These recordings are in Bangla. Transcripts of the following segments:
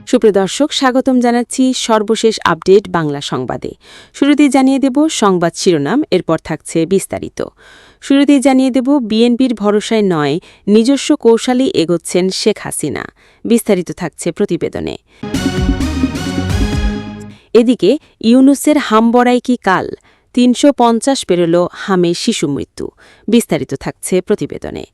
সুপ্রিয় দর্শক, স্বাগতম জানাচ্ছি সর্বশেষ আপডেট বাংলা সংবাদে। শুরুতেই জানিয়ে দেব সংবাদ শিরোনাম, এরপর থাকছে বিস্তারিত। শুরুতেই জানিয়ে দেব বিএনপির ভরসায় নয়, নিজস্ব কৌশলেই এগোচ্ছেন শেখ হাসিনা। বিস্তারিত থাকছে প্রতিবেদনে। এদিকে ইউনূসের হামবড়াই কি কাল, ৩৫০ পেরোল হামে শিশু মৃত্যু। বিস্তারিত থাকছে প্রতিবেদনে।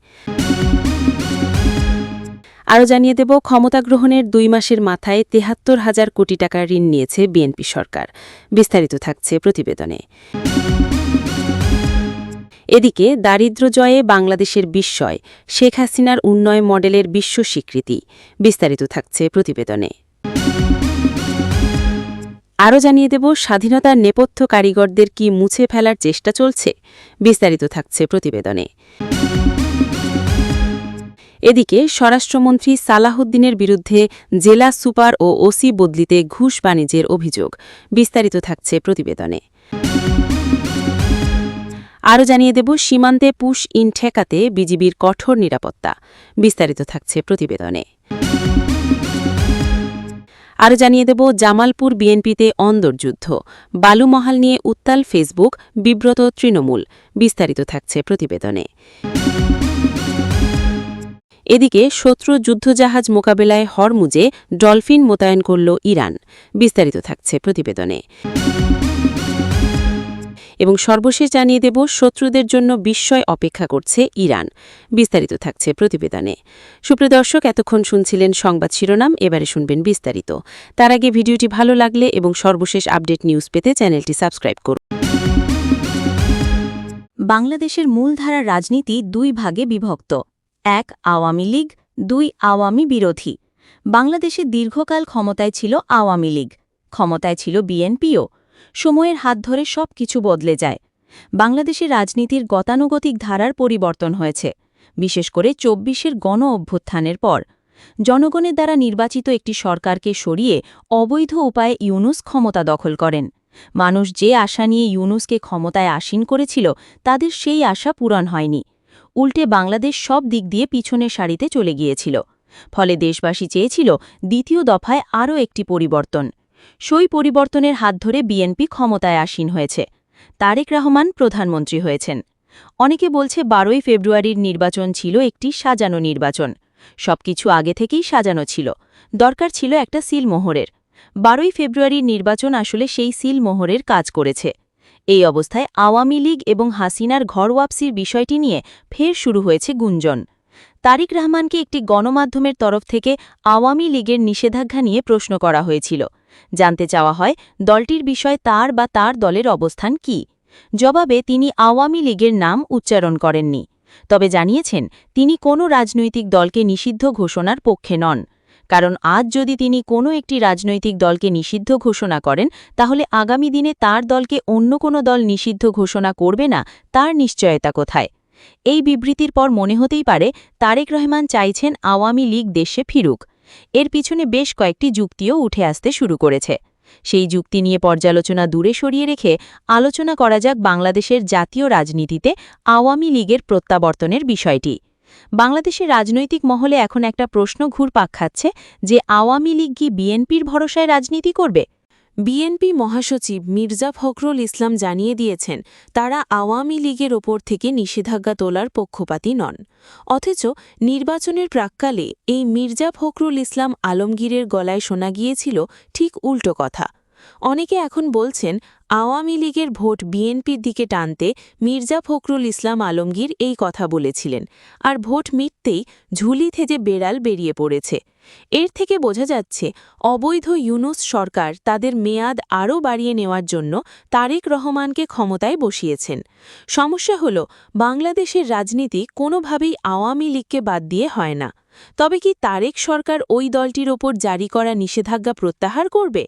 আরও জানিয়ে দেব ক্ষমতা গ্রহণের ২ মাসের মাথায় ৭৩,০০০ কোটি টাকা ঋণ নিয়েছে বিএনপি সরকার। বিস্তারিত থাকছে প্রতিবেদনে। এদিকে দারিদ্র্য জয়ে বাংলাদেশের বিস্ময়, শেখ হাসিনার উন্নয়ন মডেলের বিশ্ব স্বীকৃতি। বিস্তারিত থাকছে প্রতিবেদনে। আরও জানিয়ে দেব স্বাধীনতার নেপথ্য কারিগরদের কি মুছে ফেলার চেষ্টা চলছে। বিস্তারিত থাকছে প্রতিবেদনে। এদিকে স্বরাষ্ট্রমন্ত্রী সালাহউদ্দিনের বিরুদ্ধে জেলা সুপার ও ওসি বদলিতে ঘুষ বাণিজ্যের অভিযোগ। বিস্তারিত থাকছে প্রতিবেদনে। আরও জানিয়ে দেব সীমান্তে পুশ ইন ঠেকাতে বিজিবির কঠোর নিরাপত্তা। বিস্তারিত থাকছে প্রতিবেদনে। আরও জানিয়ে দেব জামালপুর বিএনপিতে অন্দরযুদ্ধ, বালুমহাল নিয়ে উত্তাল ফেসবুক, বিব্রত তৃণমূল। বিস্তারিত থাকছে প্রতিবেদনে। এদিকে শত্রু যুদ্ধজাহাজ মোকাবেলায় হরমুজে ডলফিন মোতায়েন করল ইরান। বিস্তারিত থাকছে প্রতিবেদনে। এবং সর্বশেষ জানিয়ে দেব শত্রুদের জন্য বিস্ময় অপেক্ষা করছে ইরান। বিস্তারিত থাকছে প্রতিবেদনে। সুপ্রিয় দর্শক, এতক্ষণ শুনছিলেন সংবাদ শিরোনাম, এবারে শুনবেন বিস্তারিত। তার আগে ভিডিওটি ভালো লাগলে এবং সর্বশেষ আপডেট নিউজ পেতে চ্যানেলটি সাবস্ক্রাইব করুন। বাংলাদেশের মূলধারার রাজনীতি ২ ভাগে বিভক্ত। ১ আওয়ামী লীগ, ২ আওয়ামী বিরোধী। বাংলাদেশে দীর্ঘকাল ক্ষমতায় ছিল আওয়ামী লীগ, ক্ষমতায় ছিল বিএনপিও। সময়ের হাত ধরে সব কিছু বদলে যায়। বাংলাদেশের রাজনীতির গতানুগতিক ধারার পরিবর্তন হয়েছে, বিশেষ করে ২৪-এর গণ অভ্যুত্থানের পর। জনগণের দ্বারা নির্বাচিত একটি সরকারকে সরিয়ে অবৈধ উপায়ে ইউনূস ক্ষমতা দখল করেন। মানুষ যে আশা নিয়ে ইউনূসকে ক্ষমতায় আসীন করেছিল, তাদের সেই আশা পূরণ হয়নি। উল্টে বাংলাদেশ সব দিক দিয়ে পিছনের সারিতে চলে গিয়েছিল। ফলে দেশবাসী চেয়েছিল দ্বিতীয় দফায় আরও একটি পরিবর্তন। সেই পরিবর্তনের হাত ধরে বিএনপি ক্ষমতায় আসীন হয়েছে। তারেক রহমান প্রধানমন্ত্রী হয়েছেন। অনেকে বলছে ১২ই ফেব্রুয়ারির নির্বাচন ছিল একটি সাজানো নির্বাচন। সবকিছু আগে থেকেই সাজানো ছিল, দরকার ছিল একটা সিলমোহরের। ১২ই ফেব্রুয়ারির নির্বাচন আসলে সেই সিলমোহরের কাজ করেছে। এই অবস্থায় আওয়ামী লীগ এবং হাসিনার ঘরওয়াপসির বিষয়টি নিয়ে ফের শুরু হয়েছে গুঞ্জন। তারেক রহমানকে একটি গণমাধ্যমের তরফ থেকে আওয়ামী লীগের নিষেধাজ্ঞা নিয়ে প্রশ্ন করা হয়েছিল। জানতে চাওয়া হয় দলটির বিষয়ে তার বা তার দলের অবস্থান কি। জবাবে তিনি আওয়ামী লীগের নাম উচ্চারণ করেননি, তবে জানিয়েছেন তিনি কোনো রাজনৈতিক দলকে নিষিদ্ধ ঘোষণার পক্ষে নন। কারণ আজ যদি তিনি কোনো একটি রাজনৈতিক দলকে নিষিদ্ধ ঘোষণা করেন, তাহলে আগামী দিনে তার দলকে অন্য কোনো দল নিষিদ্ধ ঘোষণা করবে না, তার নিশ্চয়তা কোথায়? এই বিবৃতির পর মনে হতেই পারে তারেক রহমান চাইছেন আওয়ামী লীগ দেশে ফিরুক। এর পিছনে বেশ কয়েকটি যুক্তিও উঠে আসতে শুরু করেছে। সেই যুক্তি নিয়ে পর্যালোচনা দূরে সরিয়ে রেখে আলোচনা করা যাক বাংলাদেশের জাতীয় রাজনীতিতে আওয়ামী লীগের প্রত্যাবর্তনের বিষয়টি। বাংলাদেশের রাজনৈতিক মহলে এখন একটা প্রশ্ন ঘুরপাক খাচ্ছে যে আওয়ামী লীগ কি বিএনপির ভরসায় রাজনীতি করবে? বিএনপি মহাসচিব মির্জা ফখরুল ইসলাম জানিয়ে দিয়েছেন তারা আওয়ামী লীগের ওপর থেকে নিষেধাজ্ঞা তোলার পক্ষপাতী নন। অথচ নির্বাচনের প্রাক্কালে এই মির্জা ফখরুল ইসলাম আলমগীরের গলায় শোনা গিয়েছিল ঠিক উল্টো কথা। অনেকে এখন বলছেন আওয়ামী লীগের ভোট বিএনপির দিকে টানতে মির্জা ফখরুল ইসলাম আলমগীর এই কথা বলেছিলেন, আর ভোট মিটতেই ঝুলি থেকে বেড়াল বেরিয়ে পড়েছে। এর থেকে বোঝা যাচ্ছে অবৈধ ইউনূস সরকার তাদের মেয়াদ আরও বাড়িয়ে নেওয়ার জন্য তারেক রহমানকে ক্ষমতায় বসিয়েছেন। সমস্যা হল বাংলাদেশের রাজনীতি কোনোভাবেই আওয়ামী লীগকে বাদ দিয়ে হয় না। তবে কি তারেক সরকার ওই দলটির ওপর জারি করা নিষেধাজ্ঞা প্রত্যাহার করবে?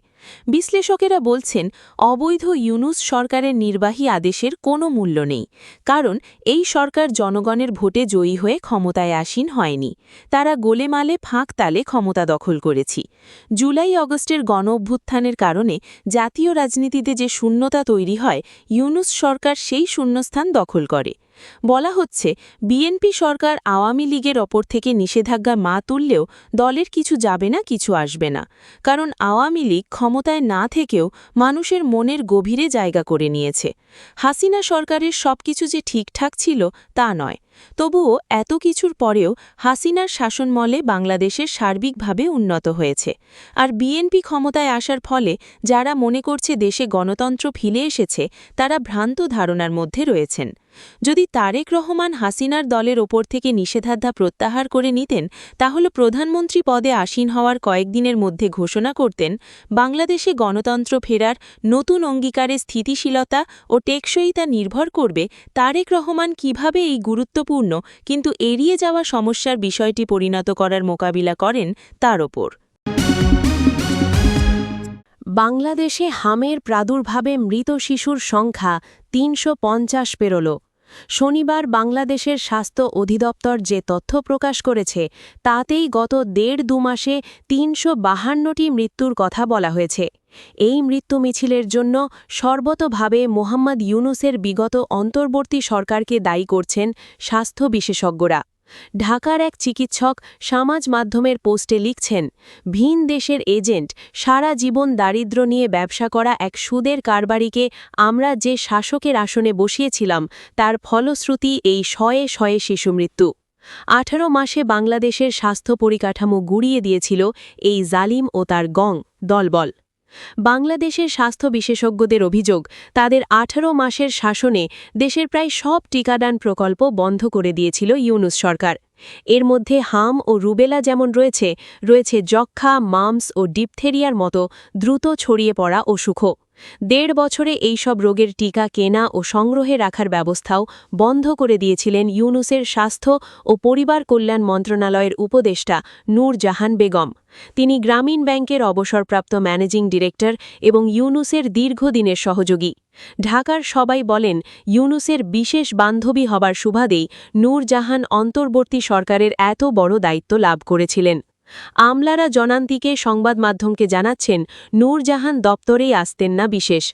বিশ্লেষকেরা বলছেন অবৈধ ইউনূস সরকারের নির্বাহী আদেশের কোনো মূল্য নেই, কারণ এই সরকার জনগণের ভোটে জয়ী হয়ে ক্ষমতায় আসীন হয়নি। তারা গোলেমালে ফাঁক তালে ক্ষমতা দখল করেছি। জুলাই অগস্টের গণ-অভ্যুত্থানের কারণে জাতীয় রাজনীতিতে যে শূন্যতা তৈরি হয়, ইউনূস সরকার সেই শূন্যস্থান দখল করে। বলা হচ্ছে বিএনপি সরকার আওয়ামী লীগের ওপর থেকে নিষেধাজ্ঞা মা তুললেও দলের কিছু যাবে না, কিছু আসবে না, কারণ আওয়ামী লীগ ক্ষমতায় না থেকেও মানুষের মনের গভীরে জায়গা করে নিয়েছে। হাসিনা সরকারের সবকিছু যে ঠিকঠাক ছিল তা নয়, তবুও এত কিছুর পরেও হাসিনার শাসনমলে বাংলাদেশের সার্বিকভাবে উন্নত হয়েছে। আর বিএনপি ক্ষমতায় আসার ফলে যারা মনে করছে দেশে গণতন্ত্র ফিরে এসেছে, তারা ভ্রান্ত ধারণার মধ্যে রয়েছেন। যদি তারেক রহমান হাসিনার দলের ওপর থেকে নিষেধাজ্ঞা প্রত্যাহার করে নিতেন, তাহলে প্রধানমন্ত্রী পদে আসীন হওয়ার কয়েকদিনের মধ্যে ঘোষণা করতেন বাংলাদেশে গণতন্ত্র ফেরার নতুন অঙ্গীকারে স্থিতিশীলতা ও টেকসইতা নির্ভর করবে তারেক রহমান কিভাবে এই গুরুত্বপূর্ণ কিন্তু এড়িয়ে যাওয়া সমস্যার বিষয়টি পরিণত করার মোকাবিলা করেন তার ওপর। বাংলাদেশে হামের প্রাদুর্ভাবে মৃত শিশুর সংখ্যা ৩৫০ পেরোল। শনিবার বাংলাদেশের স্বাস্থ্য অধিদপ্তর যে তথ্য প্রকাশ করেছে, তাতেই গত ১.৫-২ মাসে ৩৫২টি মৃত্যুর কথা বলা হয়েছে। এই মৃত্যু মিছিলের জন্য সর্বতোভাবে মোহাম্মদ ইউনূসের বিগত অন্তর্বর্তী সরকারকে দায়ী করছেন স্বাস্থ্য বিশেষজ্ঞরা। ঢাকার এক চিকিৎসক সমাজ মাধ্যমের পোস্টে লিখছেন, ভিন দেশের এজেন্ট, সারা জীবন দারিদ্র্য নিয়ে ব্যবসা করা এক সুদের কারবারিকে আমরা যে শাসকের আসনে বসিয়েছিলাম, তার ফলশ্রুতি এই শয়ে শয়ে শিশুমৃত্যু। ১৮ মাসে বাংলাদেশের স্বাস্থ্য পরিকাঠামো গুঁড়িয়ে দিয়েছিল এই জালিম ও তার গং দলবল। বাংলাদেশের স্বাস্থ্য বিশেষজ্ঞদের অভিযোগ, তাদের ১৮ মাসের শাসনে দেশের প্রায় সব টিকাদান প্রকল্প বন্ধ করে দিয়েছিল ইউনূস সরকার। এর মধ্যে হাম ও রুবেলা যেমন রয়েছে যক্ষ্মা, মাম্পস ও ডিপথেরিয়ার মতো দ্রুত ছড়িয়ে পড়া অসুখও। ১.৫ বছরে এইসব রোগের টিকা কেনা ও সংগ্রহে রাখার ব্যবস্থাও বন্ধ করে দিয়েছিলেন ইউনূসের স্বাস্থ্য ও পরিবার কল্যাণ মন্ত্রণালয়ের উপদেষ্টা নূর জাহান বেগম। তিনি গ্রামীণ ব্যাংকের অবসরপ্রাপ্ত ম্যানেজিং ডিরেক্টর এবং ইউনূসের দীর্ঘদিনের সহযোগী। ঢাকার সবাই বলেন, ইউনূসের বিশেষ বান্ধবী হবার সুবাদেই নূর জাহান অন্তর্বর্তী সরকারের এত বড় দায়িত্ব লাভ করেছিলেন। আমলারা জনান্তিকে সংবাদ মাধ্যমকে জানাচ্ছেন, নূর জাহান দপ্তরেই আসতেন না বিশেষ।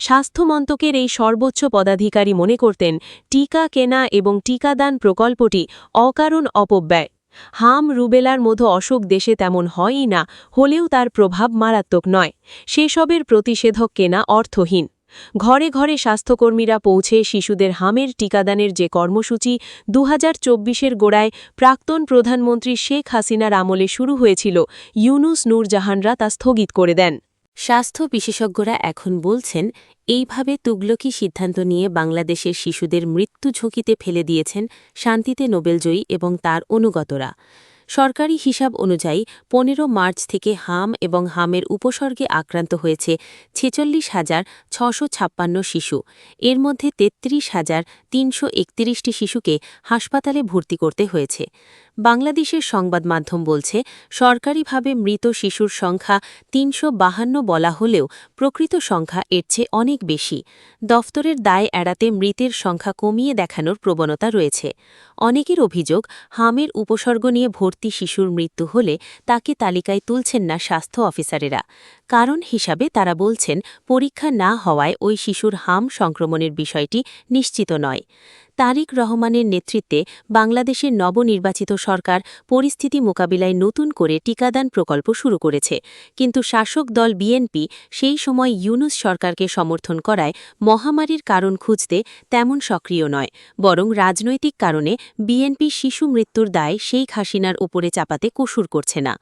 স্বাস্থ্য মন্ত্রকের এই সর্বোচ্চ পদাধিকারী মনে করতেন টিকা কেনা এবং টিকাদান প্রকল্পটি অকারণ অপব্যয়। হাম, রুবেলার মতো অসুখ দেশে তেমন হয়ই না, হলেও তার প্রভাব মারাত্মক নয়। সেসবের প্রতিষেধক কেনা অর্থহীন। ঘরে ঘরে স্বাস্থ্যকর্মীরা পৌঁছে শিশুদের হামের টিকাদানের যে কর্মসূচি ২০২৪-এর গোড়ায় প্রাক্তন প্রধানমন্ত্রী শেখ হাসিনার আমলে শুরু হয়েছিল, ইউনূস নূর জাহানরা তা স্থগিত করে দেন। স্বাস্থ্য বিশেষজ্ঞরা এখন বলছেন, এইভাবে তুগলকি সিদ্ধান্ত নিয়ে বাংলাদেশের শিশুদের মৃত্যু ঝুঁকিতে ফেলে দিয়েছেন শান্তিতে নোবেলজয়ী এবং তার অনুগতরা। সরকারি হিসাব অনুযায়ী ১৫ মার্চ থেকে হাম এবং হামের উপসর্গে আক্রান্ত হয়েছে ৪৬,৬৫৬ শিশু। এর মধ্যে ৩৩,৩৩১টি শিশুকে হাসপাতালে ভর্তি করতে হয়েছে। বাংলাদেশের সংবাদ মাধ্যম বলছে, সরকারিভাবে মৃত শিশুর সংখ্যা ৩৫২ বলা হলেও প্রকৃত সংখ্যা এর চেয়ে অনেক বেশি। দফতরের দায় এড়াতে মৃতের সংখ্যা কমিয়ে দেখানোর প্রবণতা রয়েছে। অনেকের অভিযোগ, হামের উপসর্গ নিয়ে ভর্তি শিশুর মৃত্যু হলে তাকে তালিকায় তুলছেন না স্বাস্থ্য অফিসারেরা। কারণ হিসাবে তারা বলছেন, পরীক্ষা না হওয়ায় ওই শিশুর হাম সংক্রমণের বিষয়টি নিশ্চিত নয়। তারেক রহমানের নেতৃত্বে বাংলাদেশের নবনির্বাচিত সরকার পরিস্থিতি মোকাবিলায় নতুন করে টিকাদান প্রকল্প শুরু করেছে, কিন্তু শাসক দল বিএনপি সেই সময় ইউনূস সরকারকে সমর্থন করায় মহামারীর কারণ খুঁজতে তেমন সক্রিয় নয়, বরং রাজনৈতিক কারণে বিএনপি শিশু মৃত্যুর দায় শেখ হাসিনার ওপরে চাপাতে কসুর করছে না।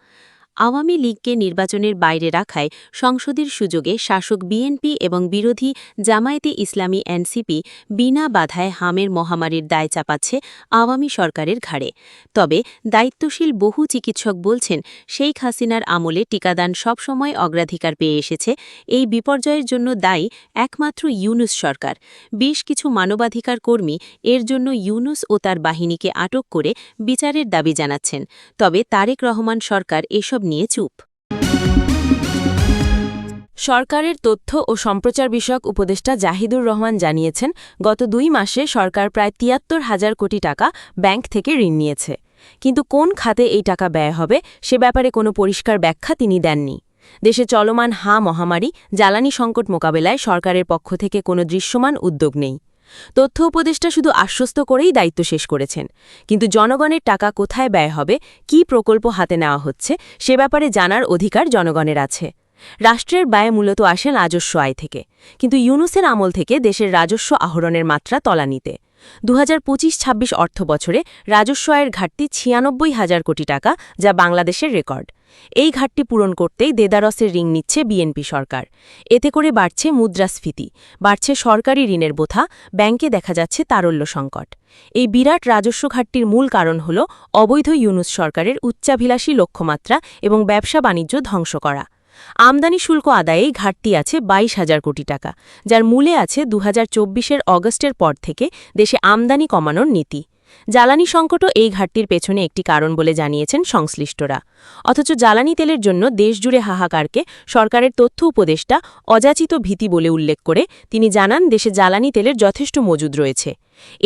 আওয়ামী লীগকে নির্বাচনের বাইরে রাখায় সংসদের সুযোগে শাসক বিএনপি এবং বিরোধী জামায়াতে ইসলামী এনসিপি বিনা বাধায় হামের মহামারীর দায় চাপাচ্ছে আওয়ামী সরকারের ঘাড়ে। তবে দায়িত্বশীল বহু চিকিৎসক বলছেন, শেখ হাসিনার আমলে টিকাদান সবসময় অগ্রাধিকার পেয়ে এসেছে। এই বিপর্যয়ের জন্য দায়ী একমাত্র ইউনূস সরকার। বেশ কিছু মানবাধিকার কর্মী এর জন্য ইউনূস ও তার বাহিনীকে আটক করে বিচারের দাবি জানাচ্ছেন। তবে তারেক রহমান সরকার এসব নিয়ে চুপ। সরকারের তথ্য ও সম্প্রচার বিষয়ক উপদেষ্টা জাহিদুর রহমান জানিয়েছেন, গত 2 মাসে সরকার প্রায় ৭৩,০০০ কোটি টাকা ব্যাংক থেকে ঋণ নিয়েছে। কিন্তু কোন খাতে এই টাকা ব্যয় হবে সে ব্যাপারে কোনো পরিষ্কার ব্যাখ্যা তিনি দেননি। দেশে চলমান মহামারী, জ্বালানি সংকট মোকাবেলায় সরকারের পক্ষ থেকে কোনো দৃশ্যমান উদ্যোগ নেই। তথ্য উপদেষ্টা শুধু আশ্বস্ত করেই দায়িত্ব শেষ করেছেন, কিন্তু জনগণের টাকা কোথায় ব্যয় হবে, কী প্রকল্প হাতে নেওয়া হচ্ছে সে ব্যাপারে জানার অধিকার জনগণের আছে। রাষ্ট্রের ব্যয় মূলত আসে রাজস্ব আয় থেকে, কিন্তু ইউনূসের আমল থেকে দেশের রাজস্ব আহরণের মাত্রা তলানিতে। ২০২৫-২৬ অর্থবছরে রাজস্ব আয়ের ঘাটতি ৯৬,০০০ কোটি টাকা, যা বাংলাদেশের রেকর্ড। এই ঘাটতি পূরণ করতেই দেদারসের ঋণ নিচ্ছে বিএনপি সরকার। এতে করে বাড়ছে মুদ্রাস্ফীতি, বাড়ছে সরকারি ঋণের বোঝা, ব্যাংকে দেখা যাচ্ছে তারল্য সংকট। এই বিরাট রাজস্ব ঘাটতির মূল কারণ হল অবৈধ ইউনূস সরকারের উচ্চাভিলাষী লক্ষ্যমাত্রা এবং ব্যবসা বাণিজ্য ধ্বংস করা। আমদানি শুল্ক আদায়েই ঘাটতি আছে ২২,০০০ কোটি টাকা, যার মূলে আছে ২০২৪-এর অগস্টের পর থেকে দেশে আমদানি কমানোর নীতি। জ্বালানি সংকটও এই ঘাটতির পেছনে একটি কারণ বলে জানিয়েছেন সংশ্লিষ্টরা। অথচ জ্বালানি তেলের জন্য দেশজুড়ে হাহাকারকে সরকারের তথ্য উপদেষ্টা অযাচিত ভীতি বলে উল্লেখ করে তিনি জানান, দেশে জ্বালানি তেলের যথেষ্ট মজুদ রয়েছে।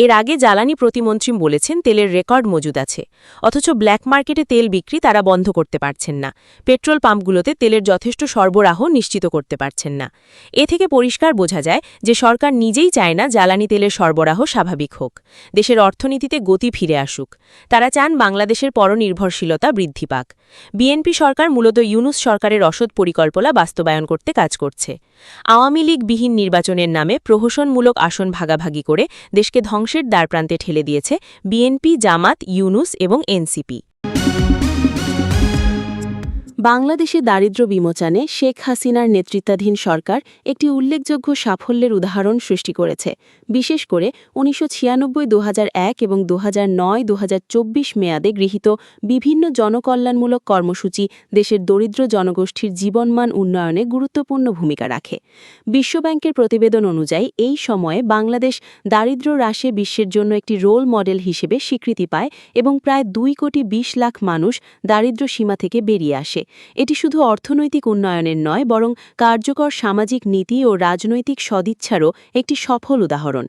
এর আগে জ্বালানি প্রতিমন্ত্রী বলেছেন তেলের রেকর্ড মজুদ আছে, অথচ ব্ল্যাক মার্কেটে তেল বিক্রি তারা বন্ধ করতে পারছেন না। পেট্রোল পাম্পগুলোতে তেলের যথেষ্ট সরবরাহ নিশ্চিত করতে পারছেন না। এ থেকে পরিষ্কার বোঝা যায় যে সরকার নিজেই চায় না জ্বালানি তেলের সরবরাহ স্বাভাবিক হোক, দেশের অর্থনীতিতে গতি ফিরে আসুক। তারা চান বাংলাদেশের পরনির্ভরশীলতা বৃদ্ধি পাক। বিএনপি সরকার মূলত ইউনূস সরকারের অসৎ পরিকল্পনা বাস্তবায়ন করতে কাজ করছে। আওয়ামী লীগবিহীন নির্বাচনের নামে প্রহসনমূলক আসন ভাগাভাগি করে দেশকে ধ্বংসের দ্বারপ্রান্তে ঠেলে দিয়েছে বিএনপি, জামাত, ইউনূস এবং এনসিপি। বাংলাদেশে দারিদ্র্য বিমোচনে শেখ হাসিনার নেতৃত্বাধীন সরকার একটি উল্লেখযোগ্য সাফল্যের উদাহরণ সৃষ্টি করেছে। বিশেষ করে ১৯৯৬-২০০১ এবং ২০০৯-২০২৪ মেয়াদে গৃহীত বিভিন্ন জনকল্যাণমূলক কর্মসূচি দেশের দরিদ্র জনগোষ্ঠীর জীবনমান উন্নয়নে গুরুত্বপূর্ণ ভূমিকা রাখে। বিশ্বব্যাংকের প্রতিবেদন অনুযায়ী এই সময়ে বাংলাদেশ দারিদ্র্য হ্রাসে বিশ্বের জন্য একটি রোল মডেল হিসেবে স্বীকৃতি পায় এবং প্রায় ২,২০,০০,০০০ মানুষ দারিদ্র্য সীমা থেকে বেরিয়ে আসে। এটি শুধু অর্থনৈতিক উন্নয়নের নয়, বরং কার্যকর সামাজিক নীতি ও রাজনৈতিক সদিচ্ছারও একটি সফল উদাহরণ।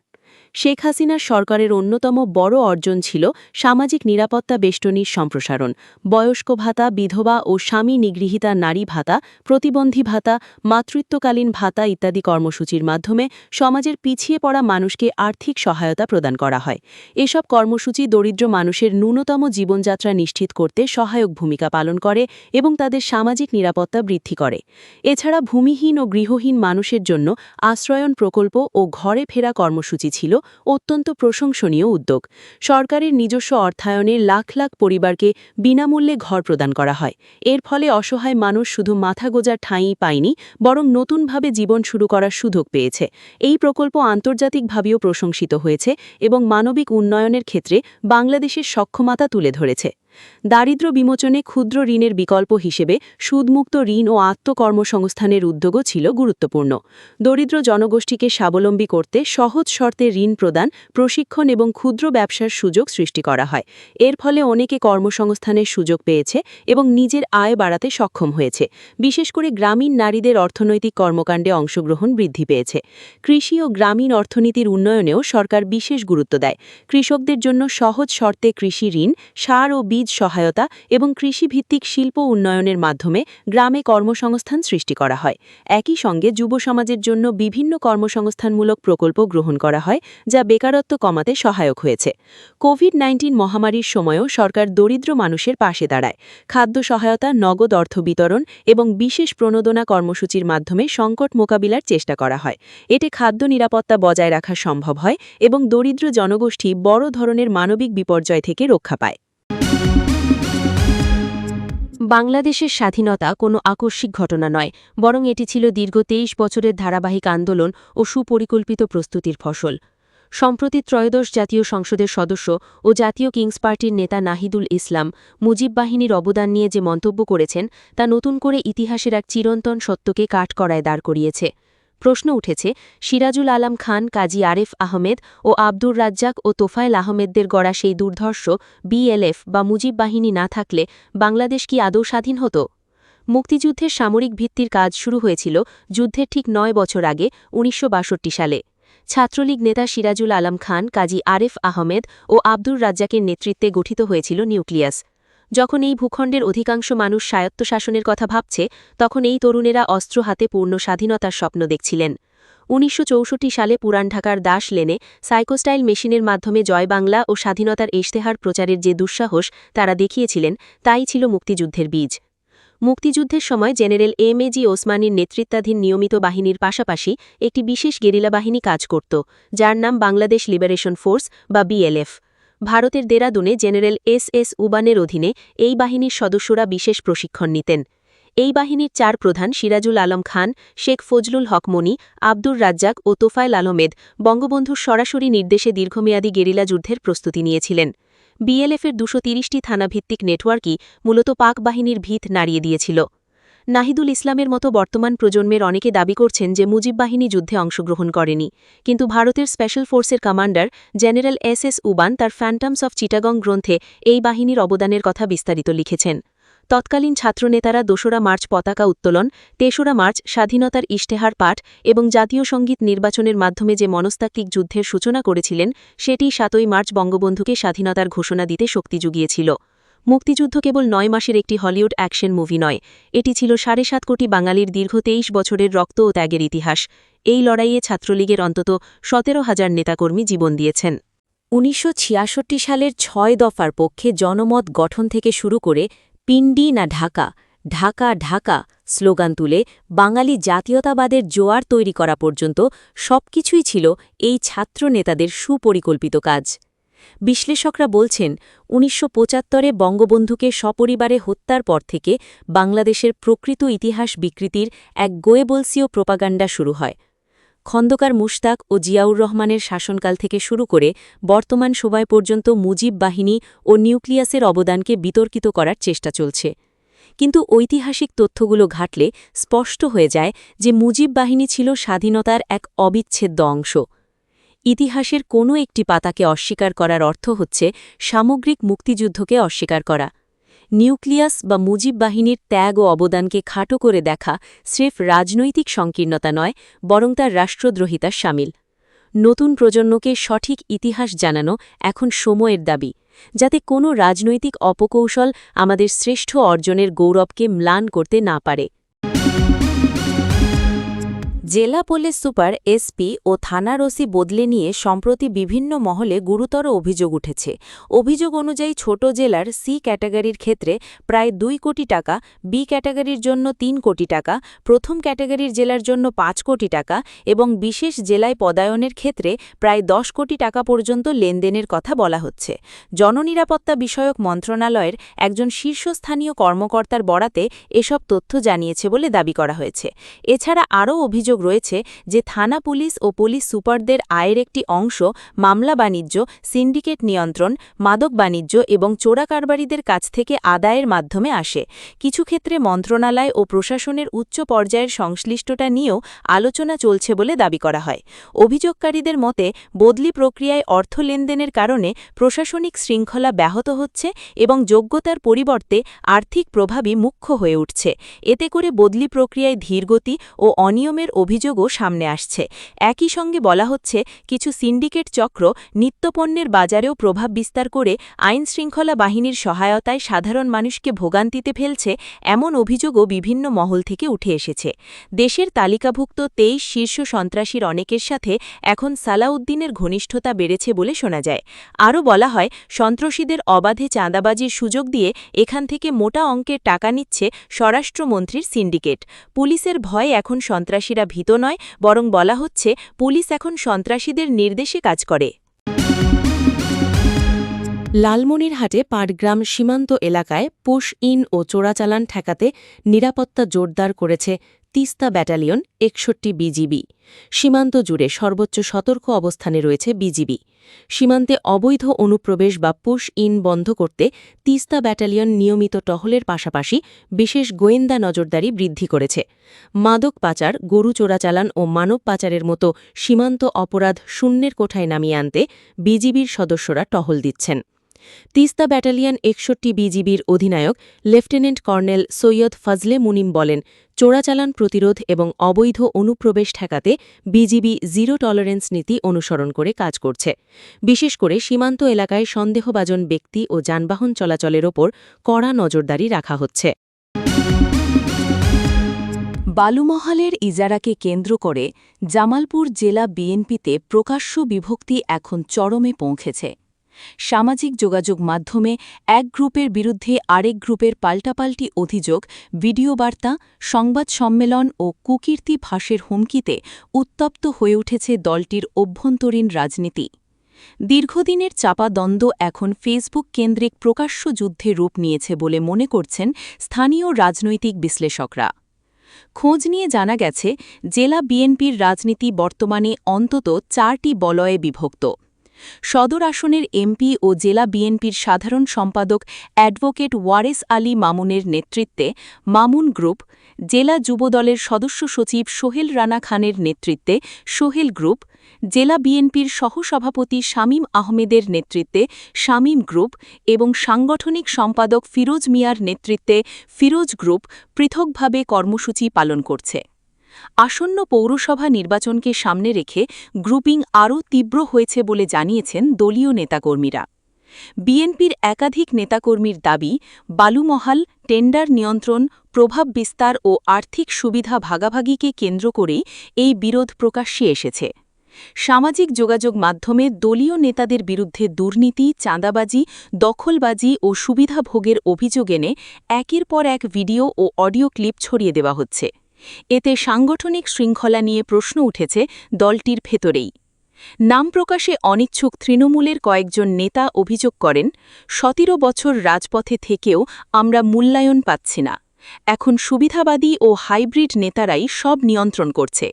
শেখ হাসিনার সরকারের অন্যতম বড় অর্জন ছিল সামাজিক নিরাপত্তা বেষ্টনীর সম্প্রসারণ। বয়স্ক ভাতা, বিধবা ও স্বামী নিগৃহীতা নারী ভাতা, প্রতিবন্ধী ভাতা, মাতৃত্বকালীন ভাতা ইত্যাদি কর্মসূচির মাধ্যমে সমাজের পিছিয়ে পড়া মানুষকে আর্থিক সহায়তা প্রদান করা হয়। এসব কর্মসূচি দরিদ্র মানুষের ন্যূনতম জীবনযাত্রা নিশ্চিত করতে সহায়ক ভূমিকা পালন করে এবং তাদের সামাজিক নিরাপত্তা বৃদ্ধি করে। এছাড়া ভূমিহীন ও গৃহহীন মানুষের জন্য আশ্রয়ন প্রকল্প ও ঘরে ফেরা কর্মসূচি ছিল অত্যন্ত প্রশংসনীয় উদ্যোগ। সরকারের নিজস্ব অর্থায়নে লাখ লাখ পরিবারকে বিনামূল্যে ঘর প্রদান করা হয়। এর ফলে অসহায় মানুষ শুধু মাথা গোঁজার ঠাঁই পায়নি, বরং নতুনভাবে জীবন শুরু করার সুযোগ পেয়েছে। এই প্রকল্প আন্তর্জাতিকভাবেও প্রশংসিত হয়েছে এবং মানবিক উন্নয়নের ক্ষেত্রে বাংলাদেশের সক্ষমতা তুলে ধরেছে। দারিদ্র্য বিমোচনে ক্ষুদ্র ঋণের বিকল্প হিসেবে সুদমুক্ত ঋণ ও আত্মকর্মসংস্থানের উদ্যোগও ছিল গুরুত্বপূর্ণ। দরিদ্র জনগোষ্ঠীকে স্বাবলম্বী করতে সহজ শর্তে ঋণ প্রদান, প্রশিক্ষণ এবং ক্ষুদ্র ব্যবসার সুযোগ সৃষ্টি করা হয়। এর ফলে অনেকে কর্মসংস্থানের সুযোগ পেয়েছে এবং নিজের আয় বাড়াতে সক্ষম হয়েছে। বিশেষ করে গ্রামীণ নারীদের অর্থনৈতিক কর্মকাণ্ডে অংশগ্রহণ বৃদ্ধি পেয়েছে। কৃষি ও গ্রামীণ অর্থনীতির উন্নয়নেও সরকার বিশেষ গুরুত্ব দেয়। কৃষকদের জন্য সহজ শর্তে কৃষি ঋণ, সার ও বীজ সহায়তা এবং কৃষিভিত্তিক শিল্প উন্নয়নের মাধ্যমে গ্রামে কর্মসংস্থান সৃষ্টি করা হয়। একই সঙ্গে যুব সমাজের জন্য বিভিন্ন কর্মসংস্থানমূলক প্রকল্প গ্রহণ করা হয়, যা বেকারত্ব কমাতে সহায়ক হয়েছে। কোভিড-১৯ মহামারীর সময়ও সরকার দরিদ্র মানুষের পাশে দাঁড়ায়। খাদ্য সহায়তা, নগদ অর্থ বিতরণ এবং বিশেষ প্রণোদনা কর্মসূচির মাধ্যমে সংকট মোকাবিলার চেষ্টা করা হয়। এতে খাদ্য নিরাপত্তা বজায় রাখা সম্ভব হয় এবং দরিদ্র জনগোষ্ঠী বড় ধরনের মানবিক বিপর্যয় থেকে রক্ষা পায়। বাংলাদেশের স্বাধীনতা কোনো আকস্মিক ঘটনা নয়, বরং এটি ছিল দীর্ঘ ২৩ বছরের ধারাবাহিক আন্দোলন ও সুপরিকল্পিত প্রস্তুতির ফসল। সম্প্রতি ত্রয়োদশ জাতীয় সংসদের সদস্য ও জাতীয় কিংস পার্টির নেতা নাহিদুল ইসলাম মুজিব বাহিনীর অবদান নিয়ে যে মন্তব্য করেছেন, তা নতুন করে ইতিহাসের এক চিরন্তন সত্যকে কাঠগড়ায় দাঁড় করিয়েছে। প্রশ্ন উঠেছে, সিরাজুল আলম খান, কাজী আরেফ আহমেদ ও আব্দুর রাজ্জাক ও তোফায়েল আহমেদদের গড়া সেই দুর্ধর্ষ বিএলএফ বা মুজিব বাহিনী না থাকলে বাংলাদেশ কি আদৌ স্বাধীন হতো? মুক্তিযুদ্ধের সামরিক ভিত্তির কাজ শুরু হয়েছিল যুদ্ধের ঠিক ৯ বছর আগে ১৯৬২ সালে। ছাত্রলীগ নেতা সিরাজুল আলম খান, কাজী আরেফ আহমেদ ও আব্দুর রাজ্জাকের নেতৃত্বে গঠিত হয়েছিল নিউক্লিয়াস। যখন এই ভূখণ্ডের অধিকাংশ মানুষ স্বায়ত্তশাসনের কথা ভাবছে, তখন এই তরুণেরা অস্ত্র হাতে পূর্ণ স্বাধীনতার স্বপ্ন দেখছিলেন। ১৯৬৪ সালে পুরান ঢাকার দাস লেনে সাইকোস্টাইল মেশিনের মাধ্যমে জয় বাংলা ও স্বাধীনতার ইশতেহার প্রচারের যে দুঃসাহস তারা দেখিয়েছিলেন, তাই ছিল মুক্তিযুদ্ধের বীজ। মুক্তিযুদ্ধের সময় জেনারেল এম.এ.জি. ওসমানীর নেতৃত্বাধীন নিয়মিত বাহিনীর পাশাপাশি একটি বিশেষ গেরিলা বাহিনী কাজ করত, যার নাম বাংলাদেশ লিবারেশন ফোর্স বা বিএলএফ। ভারতের দেরাদুনে জেনারেল এস উবানের অধীনে এই বাহিনীর সদস্যরা বিশেষ প্রশিক্ষণ নিতেন। এই বাহিনীর ৪ প্রধান সিরাজুল আলম খান, শেখ ফজলুল হক মনি, আব্দুর রাজ্জাক ও তোফায়েল আহমেদ বঙ্গবন্ধুর সরাসরি নির্দেশে দীর্ঘমেয়াদী গেরিলা যুদ্ধের প্রস্তুতি নিয়েছিলেন। বিএলএফের ২৩০টি থানাভিত্তিক নেটওয়ার্কই মূলত পাক বাহিনীর ভিত নাড়িয়ে দিয়েছিল। নাহিদুল ইসলামের মতো বর্তমান প্রজন্মের অনেকে দাবি করছেন যে মুজিব বাহিনী যুদ্ধে অংশগ্রহণ করেনি, কিন্তু ভারতের স্পেশাল ফোর্সের কমান্ডার জেনারেল এস উবান তার ফ্যান্টমস অফ চিটাগং গ্রন্থে এই বাহিনীর অবদানের কথা বিস্তারিত লিখেছেন। তৎকালীন ছাত্রনেতারা ২রা মার্চ পতাকা উত্তোলন, ৩রা মার্চ স্বাধীনতার ইশতেহার পাঠ এবং জাতীয় সঙ্গীত নির্বাচনের মাধ্যমে যে মনস্তাত্ত্বিক যুদ্ধের সূচনা করেছিলেন, সেটি ৭ই মার্চ বঙ্গবন্ধুকে স্বাধীনতার ঘোষণা দিতে শক্তি জুগিয়েছিল। মুক্তিযুদ্ধ কেবল ৯ মাসের একটি হলিউড অ্যাকশন মুভি নয়, এটি ছিল ৭.৫ কোটি বাঙালির দীর্ঘ ২৩ বছরের রক্ত ও ত্যাগের ইতিহাস। এই লড়াইয়ে ছাত্রলীগের অন্তত ১৭,০০০ নেতাকর্মী জীবন দিয়েছেন। ১৯৬৬ সালের ৬ দফার পক্ষে জনমত গঠন থেকে শুরু করে পিন্ডি না ঢাকা, ঢাকা ঢাকা স্লোগান তুলে বাঙালি জাতীয়তাবাদের জোয়ার তৈরি করা পর্যন্ত সবকিছুই ছিল এই ছাত্র নেতাদের সুপরিকল্পিত কাজ। বিশ্লেষকরা বলছেন, ১৯৭৫-এ বঙ্গবন্ধুকে সপরিবারে হত্যার পর থেকে বাংলাদেশের প্রকৃত ইতিহাস বিকৃতির এক গোয়েবলসীয় প্রোপাগান্ডা শুরু হয়। খন্দকার মুশতাক ও জিয়াউর রহমানের শাসনকাল থেকে শুরু করে বর্তমান সময় পর্যন্ত মুজিব বাহিনী ও নিউক্লিয়াসের অবদানকে বিতর্কিত করার চেষ্টা চলছে। কিন্তু ঐতিহাসিক তথ্যগুলো ঘাটলে স্পষ্ট হয়ে যায় যে মুজিব বাহিনী ছিল স্বাধীনতার এক অবিচ্ছেদ্য অংশ। ইতিহাসের কোনো একটি পাতাকে অস্বীকার করার অর্থ হচ্ছে সামগ্রিক মুক্তিযুদ্ধকে অস্বীকার করা। নিউক্লিয়াস বা মুজিব বাহিনীর ত্যাগ ও অবদানকে খাটো করে দেখা স্রেফ রাজনৈতিক সংকীর্ণতা নয়, বরং তার রাষ্ট্রদ্রোহিতার শামিল। নতুন প্রজন্মকে সঠিক ইতিহাস জানানো এখন সময়ের দাবি, যাতে কোনো রাজনৈতিক অপকৌশল আমাদের শ্রেষ্ঠ অর্জনের গৌরবকে ম্লান করতে না পারে। জেলা পুলিশ সুপার, এসপি ও থানার ওসি বদলে নিয়ে সম্প্রতি বিভিন্ন মহলে গুরুতর অভিযোগ উঠেছে। অভিযোগ অনুযায়ী ছোট জেলার সি ক্যাটাগরির ক্ষেত্রে প্রায় ২ কোটি টাকা, বি ক্যাটাগরির জন্য ৩ কোটি টাকা, প্রথম ক্যাটাগরির জেলার জন্য ৫ কোটি টাকা এবং বিশেষ জেলায় পদায়নের ক্ষেত্রে প্রায় ১০ কোটি টাকা পর্যন্ত লেনদেনের কথা বলা হচ্ছে। জননিরাপত্তা বিষয়ক মন্ত্রণালয়ের একজন শীর্ষস্থানীয় কর্মকর্তার বরাতে এসব তথ্য জানিয়েছে বলে দাবি করা হয়েছে। এছাড়া আরও অভিযোগ রয়েছে যে থানা পুলিশ ও পুলিশ সুপারদের আয়ের একটি অংশ মামলা বাণিজ্য, সিন্ডিকেট নিয়ন্ত্রণ, মাদক বাণিজ্য এবং চোরাকারবারিদের কাছ থেকে আদায়ের মাধ্যমে আসে। কিছু ক্ষেত্রে মন্ত্রণালয় ও প্রশাসনের উচ্চ পর্যায়ের সংশ্লিষ্টতা নিয়েও আলোচনা চলছে বলে দাবি করা হয়। অভিযোগকারীদের মতে, বদলি প্রক্রিয়ায় অর্থ লেনদেনের কারণে প্রশাসনিক শৃঙ্খলা ব্যাহত হচ্ছে এবং যোগ্যতার পরিবর্তে আর্থিক প্রভাবই মুখ্য হয়ে উঠছে। এতে করে বদলি প্রক্রিয়ায় ধীরগতি ও অনিয়মের অভিযোগও সামনে আসছে। একই সঙ্গে বলা হচ্ছে, কিছু সিন্ডিকেট চক্র নিত্যপণ্যের বাজারেও প্রভাব বিস্তার করে আইনশৃঙ্খলা বাহিনীর সহায়তায় সাধারণ মানুষকে ভোগান্তিতে ফেলছে, এমন অভিযোগও বিভিন্ন মহল থেকে উঠে এসেছে। দেশের তালিকাভুক্ত ২৩ শীর্ষ সন্ত্রাসীর অনেকের সাথে এখন সালাউদ্দিনের ঘনিষ্ঠতা বেড়েছে বলে শোনা যায়। আরও বলা হয়, সন্ত্রাসীদের অবাধে চাঁদাবাজির সুযোগ দিয়ে এখান থেকে মোটা অঙ্কের টাকা নিচ্ছে স্বরাষ্ট্রমন্ত্রীর সিন্ডিকেট। পুলিশের ভয়ে এখন সন্ত্রাসীরা ভীত নয়, বরং বলা হচ্ছে পুলিশ এখন সন্ত্রাসীদের নির্দেশে কাজ করে। লালমনিরহাটে পাটগ্রাম সীমান্ত এলাকায় পুশ ইন ও চোরাচালান ঠেকাতে নিরাপত্তা জোরদার করেছে তিস্তা ব্যাটালিয়ন ৬১ বিজিবি। সীমান্ত জুড়ে সর্বোচ্চ সতর্ক অবস্থানে রয়েছে বিজিবি। সীমান্তে অবৈধ অনুপ্রবেশ বা পুশ ইন বন্ধ করতে তিস্তা ব্যাটালিয়ন নিয়মিত টহলের পাশাপাশি বিশেষ গোয়েন্দা নজরদারি বৃদ্ধি করেছে। মাদক পাচার, গরু চোরাচালান ও মানব পাচারের মতো সীমান্ত অপরাধ শূন্যের কোঠায় নামিয়ে আনতে বিজিবির সদস্যরা টহল দিচ্ছেন। তিস্তা ব্যাটালিয়ন ৬১ বিজিবির অধিনায়ক লেফটেন্যান্ট কর্নেল সৈয়দ ফজলে মুনিম বলেন, চোরাচালান প্রতিরোধ এবং অবৈধ অনুপ্রবেশ ঠেকাতে বিজিবি জিরো টলারেন্স নীতি অনুসরণ করে কাজ করছে। বিশেষ করে সীমান্ত এলাকায় সন্দেহভাজন ব্যক্তি ও যানবাহন চলাচলের ওপর কড়া নজরদারি রাখা হচ্ছে। বালুমহালের ইজারাকে কেন্দ্র করে জামালপুর জেলা বিএনপিতে প্রকাশ্য বিভক্তি এখন চরমে পৌঁছেছে। সামাজিক যোগাযোগ মাধ্যমে এক গ্রুপের বিরুদ্ধে আরেক গ্রুপের পাল্টাপাল্টি অভিযোগ, ভিডিও বার্তা, সংবাদ সম্মেলন ও কুকীর্তি ফাঁসের হুমকিতে উত্তপ্ত হয়ে উঠেছে দলটির অভ্যন্তরীণ রাজনীতি। দীর্ঘদিনের চাপা দ্বন্দ্ব এখন ফেসবুক কেন্দ্রিক প্রকাশ্য যুদ্ধে রূপ নিয়েছে বলে মনে করছেন স্থানীয় রাজনৈতিক বিশ্লেষকরা। খোঁজ নিয়ে জানা গেছে, জেলা বিএনপির রাজনীতি বর্তমানে অন্তত ৪টি বলয়ে বিভক্ত। সদর আসনের এমপি ও জেলা বিএনপির সাধারণ সম্পাদক অ্যাডভোকেট ওয়ারেস আলী মামুনের নেতৃত্বে মামুন গ্রুপ, জেলা যুবদলের সদস্য সচিব সোহেল রানা খানের নেতৃত্বে সোহেল গ্রুপ, জেলা বিএনপির সহসভাপতি শামীম আহমেদের নেতৃত্বে শামীম গ্রুপ এবং সাংগঠনিক সম্পাদক ফিরোজ মিয়ার নেতৃত্বে ফিরোজ গ্রুপ পৃথকভাবে কর্মসূচি পালন করছে। আসন্ন পৌরসভা নির্বাচনকে সামনে রেখে গ্রুপিং আরও তীব্র হয়েছে বলে জানিয়েছেন দলীয় নেতাকর্মীরা। বিএনপির একাধিক নেতাকর্মীর দাবি, বালুমহাল, টেন্ডার নিয়ন্ত্রণ, প্রভাব বিস্তার ও আর্থিক সুবিধা ভাগাভাগিকে কেন্দ্র করেই এই বিরোধ প্রকাশ্যে এসেছে। সামাজিক যোগাযোগ মাধ্যমে দলীয় নেতাদের বিরুদ্ধে দুর্নীতি, চাঁদাবাজি, দখলবাজি ও সুবিধাভোগের অভিযোগ এনে একের পর এক ভিডিও ও অডিও ক্লিপ ছড়িয়ে দেওয়া হচ্ছে। এতে সাংগঠনিক শৃঙ্খলা নিয়ে প্রশ্ন উঠেছে দলটির ভেতরেই। নাম প্রকাশে অনিচ্ছুক তৃণমূলের কয়েকজন নেতা অভিযোগ করেন, ১৭ বছর রাজপথে থেকেও আমরা মূল্যায়ন পাচ্ছি না। এখন সুবিধাবাদী ও হাইব্রিড নেতারাই সব নিয়ন্ত্রণ করছে।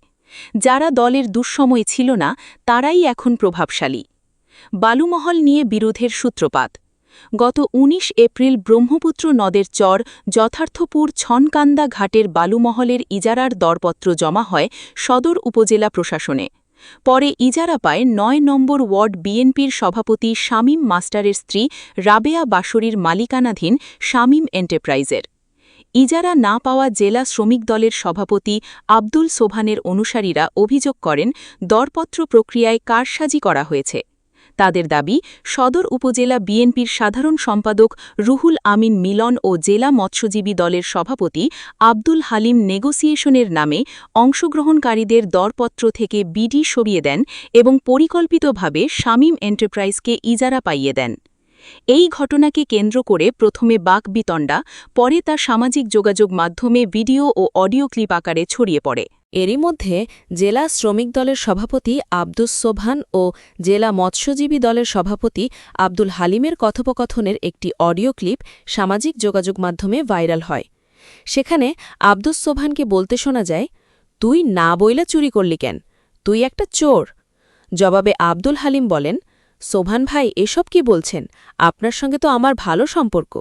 যারা দলের দুঃসময় ছিল না, তারাই এখন প্রভাবশালী। বালুমহল নিয়ে বিরোধের সূত্রপাত। গত ১৯ এপ্রিল ব্রহ্মপুত্র নদের চর যথার্থপুর ছনকান্দা ঘাটের বালুমহলের ইজারার দরপত্র জমা হয় সদর উপজেলা প্রশাসনে। পরে ইজারা পায় ৯ নম্বর ওয়ার্ড বিএনপির সভাপতি শামীম মাস্টারের স্ত্রী রাবেয়া বাশরীর মালিকানাধীন শামীম এন্টারপ্রাইজের। ইজারা না পাওয়া জেলা শ্রমিক দলের সভাপতি আব্দুল সোবহানের অনুসারীরা অভিযোগ করেন, দরপত্র প্রক্রিয়ায় কারসাজি করা হয়েছে। তাদের দাবি, সদর উপজেলা বিএনপির সাধারণ সম্পাদক রুহুল আমিন মিলন ও জেলা মৎস্যজীবী দলের সভাপতি আব্দুল হালিম নেগোসিয়েশনের নামে অংশগ্রহণকারীদের দরপত্র থেকে বিডি সরিয়ে দেন এবং পরিকল্পিতভাবে শামীম এন্টারপ্রাইজকে ইজারা পাইয়ে দেন। এই ঘটনাকে কেন্দ্র করে প্রথমে বাকবিতণ্ডা, পরে তা সামাজিক যোগাযোগ মাধ্যমে ভিডিও ও অডিও ক্লিপ আকারে ছড়িয়ে পড়ে। এরই মধ্যে জেলা শ্রমিক দলের সভাপতি আব্দুস সোবহান ও জেলা মৎস্যজীবী দলের সভাপতি আব্দুল হালিমের কথোপকথনের একটি অডিও ক্লিপ সামাজিক যোগাযোগ মাধ্যমে ভাইরাল হয়। সেখানে আব্দুস সোবহানকে বলতে শোনা যায়, তুই না বইলা চুরি করলি কেন? তুই একটা চোর। জবাবে আব্দুল হালিম বলেন, সোবহান ভাই, এসব কি বলছেন? আপনার সঙ্গে তো আমার ভালো সম্পর্ক।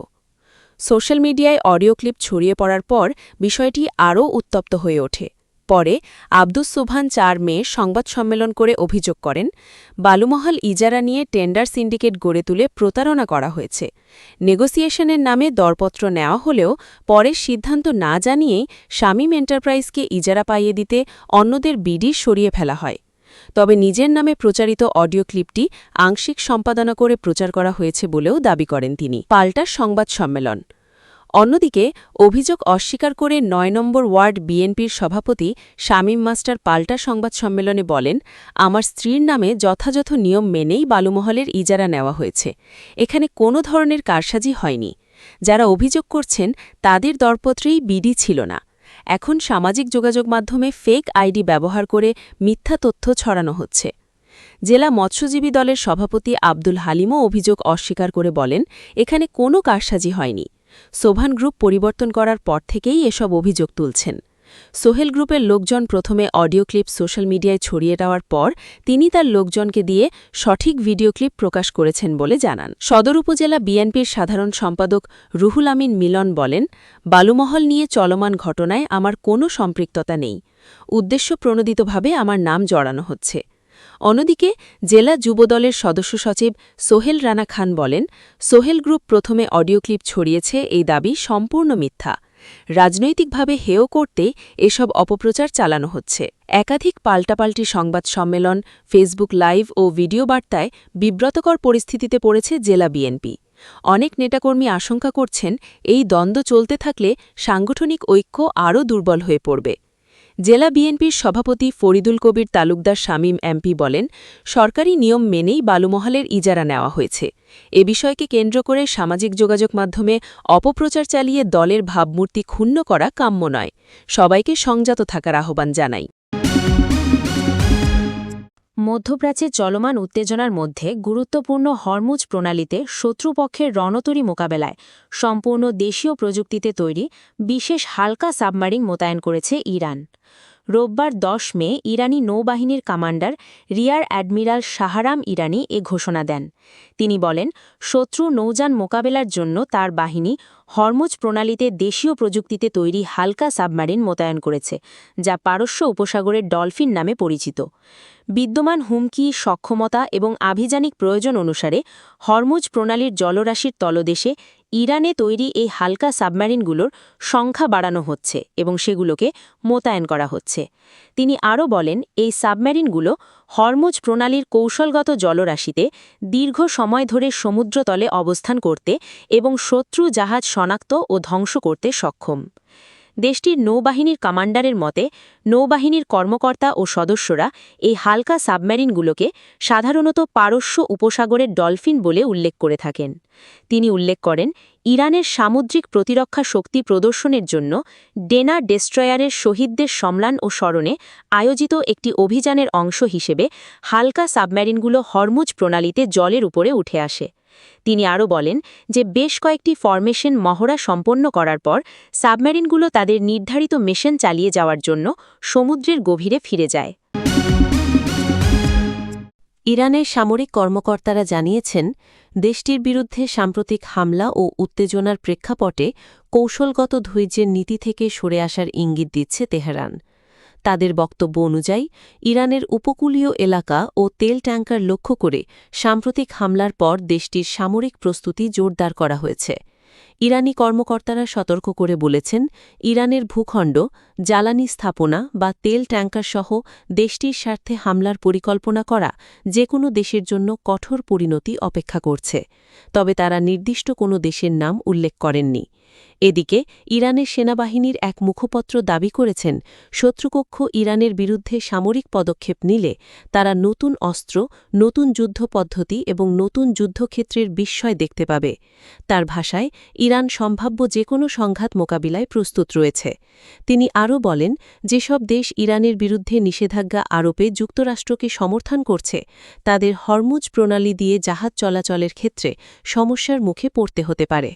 সোশ্যাল মিডিয়ায় অডিও ক্লিপ ছড়িয়ে পড়ার পর বিষয়টি আরও উত্তপ্ত হয়ে ওঠে। পরে আব্দুস সোবহান ৪ মে সংবাদ সম্মেলন করে অভিযোগ করেন, বালুমহল ইজারা নিয়ে টেন্ডার সিন্ডিকেট গড়ে তুলে প্রতারণা করা হয়েছে। নেগোসিয়েশনের নামে দরপত্র নেওয়া হলেও পরের সিদ্ধান্ত না জানিয়েই শামীম এন্টারপ্রাইজকে ইজারা পাইয়ে দিতে অন্যদের বিডি সরিয়ে ফেলা হয়। তবে নিজের নামে প্রচারিত অডিও ক্লিপটি আংশিক সম্পাদনা করে প্রচার করা হয়েছে বলেও দাবি করেন তিনি। পাল্টা সংবাদ সম্মেলন। অন্যদিকে অভিযোগ অস্বীকার করে ৯ নম্বর ওয়ার্ড বিএনপির সভাপতি শামীম মাস্টার পাল্টা সংবাদ সম্মেলনে বলেন, আমার স্ত্রীর নামে যথাযথ নিয়ম মেনেই বালুমহলের ইজারা নেওয়া হয়েছে। এখানে কোনো ধরনের কারসাজি হয়নি। যারা অভিযোগ করছেন তাদের দরপত্রেই বিডি ছিল না। এখন সামাজিক যোগাযোগ মাধ্যমে ফেক আইডি ব্যবহার করে মিথ্যা তথ্য ছড়ানো হচ্ছে। জেলা মৎস্যজীবী দলের সভাপতি আব্দুল হালিমও অভিযোগ অস্বীকার করে বলেন, এখানে কোনো কারসাজি হয়নি। সোবহান গ্রুপ পরিবর্তন করার পর থেকেই এসব অভিযোগ তুলছেন। সোহেল গ্রুপের লোকজন প্রথমে অডিও ক্লিপ সোশ্যাল মিডিয়ায় ছড়িয়ে দেওয়ার পর তিনি তার লোকজনকে দিয়ে সঠিক ভিডিও ক্লিপ প্রকাশ করেছেন বলে জানান। সদর উপজেলা বিএনপির সাধারণ সম্পাদক রুহুল আমিন মিলন বলেন, বালুমহল নিয়ে চলমান ঘটনায় আমার কোনো সম্পৃক্ততা নেই। উদ্দেশ্যপ্রণোদিতভাবে আমার নাম জড়ানো হচ্ছে। অন্যদিকে জেলা যুবদলের সদস্য সচিব সোহেল রানা খান বলেন, সোহেল গ্রুপ প্রথমে অডিও ক্লিপ ছড়িয়েছে, এই দাবি সম্পূর্ণ মিথ্যা। রাজনৈতিকভাবে হেয় করতে এসব অপপ্রচার চালানো হচ্ছে। একাধিক পাল্টাপাল্টি সংবাদ সম্মেলন, ফেসবুক লাইভ ও ভিডিও বার্তায় বিব্রতকর পরিস্থিতিতে পড়েছে জেলা বিএনপি। অনেক নেতাকর্মী আশঙ্কা করছেন, এই দ্বন্দ্ব চলতে থাকলে সাংগঠনিক ঐক্য আরও দুর্বল হয়ে পড়বে। জেলা বিএনপির সভাপতি ফরিদুল কবির তালুকদার শামীম এমপি বলেন, সরকারি নিয়ম মেনেই বালুমহালের ইজারা নেওয়া হয়েছে। এ বিষয়কে কেন্দ্র করে সামাজিক যোগাযোগ মাধ্যমে অপপ্রচার চালিয়ে দলের ভাবমূর্তি ক্ষুণ্ণ করা কাম্য নয়। সবাইকে সংযত থাকার আহ্বান জানাই। মধ্যপ্রাচ্যে চলমান উত্তেজনার মধ্যে গুরুত্বপূর্ণ হরমুজ প্রণালীতে শত্রুপক্ষের রণতরী মোকাবেলায় সম্পূর্ণ দেশীয় প্রযুক্তিতে তৈরি বিশেষ হালকা সাবমারিন মোতায়েন করেছে ইরান। রোববার ১০ মে ইরানি নৌবাহিনীর কমান্ডার রিয়ার অ্যাডমিরাল শাহরাম ইরানি এ ঘোষণা দেন। তিনি বলেন, শত্রু নৌযান মোকাবেলার জন্য তার বাহিনী হরমুজ প্রণালীতে দেশীয় প্রযুক্তিতে তৈরি হালকা সাবমারিন মোতায়েন করেছে, যা পারস্য উপসাগরের ডলফিন নামে পরিচিত। বিদ্যমান হুমকি, সক্ষমতা এবং আভিযানিক প্রয়োজন অনুসারে হরমুজ প্রণালীর জলরাশির তলদেশে ইরানে তৈরি এই হালকা সাবমেরিনগুলোর সংখ্যা বাড়ানো হচ্ছে এবং সেগুলোকে মোতায়েন করা হচ্ছে। তিনি আরও বলেন, এই সাবমেরিনগুলো হরমুজ প্রণালীর কৌশলগত জলরাশিতে দীর্ঘ সময় ধরে সমুদ্রতলে অবস্থান করতে এবং শত্রু জাহাজ শনাক্ত ও ধ্বংস করতে সক্ষম। দেশটির নৌবাহিনীর কমান্ডারের মতে, নৌবাহিনীর কর্মকর্তা ও সদস্যরা এই হালকা সাবমেরিনগুলোকে সাধারণত পারস্য উপসাগরের ডলফিন বলে উল্লেখ করে থাকেন। তিনি উল্লেখ করেন, ইরানের সামুদ্রিক প্রতিরক্ষা শক্তি প্রদর্শনের জন্য ডেনা ডেস্ট্রয়ারের শহীদদের সম্মান ও স্মরণে আয়োজিত একটি অভিযানের অংশ হিসেবে হালকা সাবমেরিনগুলো হরমুজ প্রণালীতে জলের উপরে উঠে আসে। তিনি আরও বলেন যে বেশ কয়েকটি ফরমেশন মহড়া সম্পন্ন করার পর সাবমেরিনগুলো তাদের নির্ধারিত মিশন চালিয়ে যাওয়ার জন্য সমুদ্রের গভীরে ফিরে যায়। ইরানের সামরিক কর্মকর্তারা জানিয়েছেন, দেশটির বিরুদ্ধে সাম্প্রতিক হামলা ও উত্তেজনার প্রেক্ষাপটে কৌশলগত ধৈর্যের নীতি থেকে সরে আসার ইঙ্গিত দিচ্ছে তেহরান। তাদের বক্তব্য অনুযায়ী ইরানের উপকূলীয় এলাকা ও তেল ট্যাঙ্কার লক্ষ্য করে সাম্প্রতিক হামলার পর দেশটির সামরিক প্রস্তুতি জোরদার করা হয়েছে। ইরানি কর্মকর্তারা সতর্ক করে বলেছেন, ইরানের ভূখণ্ড, জ্বালানি স্থাপনা বা তেল ট্যাঙ্কার সহ দেশটির স্বার্থে হামলার পরিকল্পনা করা যে কোনো দেশের জন্য কঠোর পরিণতি অপেক্ষা করছে। তবে তারা নির্দিষ্ট কোনো দেশের নাম উল্লেখ করেননি। এদিকে ইরানের সেনাবাহিনীর এক মুখপত্র দাবি করেছেন, শত্রুপক্ষ ইরানের বিরুদ্ধে সামরিক পদক্ষেপ নিলে তারা নতুন অস্ত্র, নতুন যুদ্ধ পদ্ধতি এবং নতুন যুদ্ধক্ষেত্রের বিস্ময় দেখতে পাবে। তার ভাষায়, ইরান সম্ভাব্য যে কোনো সংঘাত মোকাবিলায় প্রস্তুত রয়েছে। তিনি আরও বলেন, যেসব দেশ ইরানের বিরুদ্ধে নিষেধাজ্ঞা আরোপে যুক্তরাষ্ট্রকে সমর্থন করছে, তাদের হরমুজ প্রণালী দিয়ে জাহাজ চলাচলের ক্ষেত্রে সমস্যার মুখে পড়তে হতে পারে।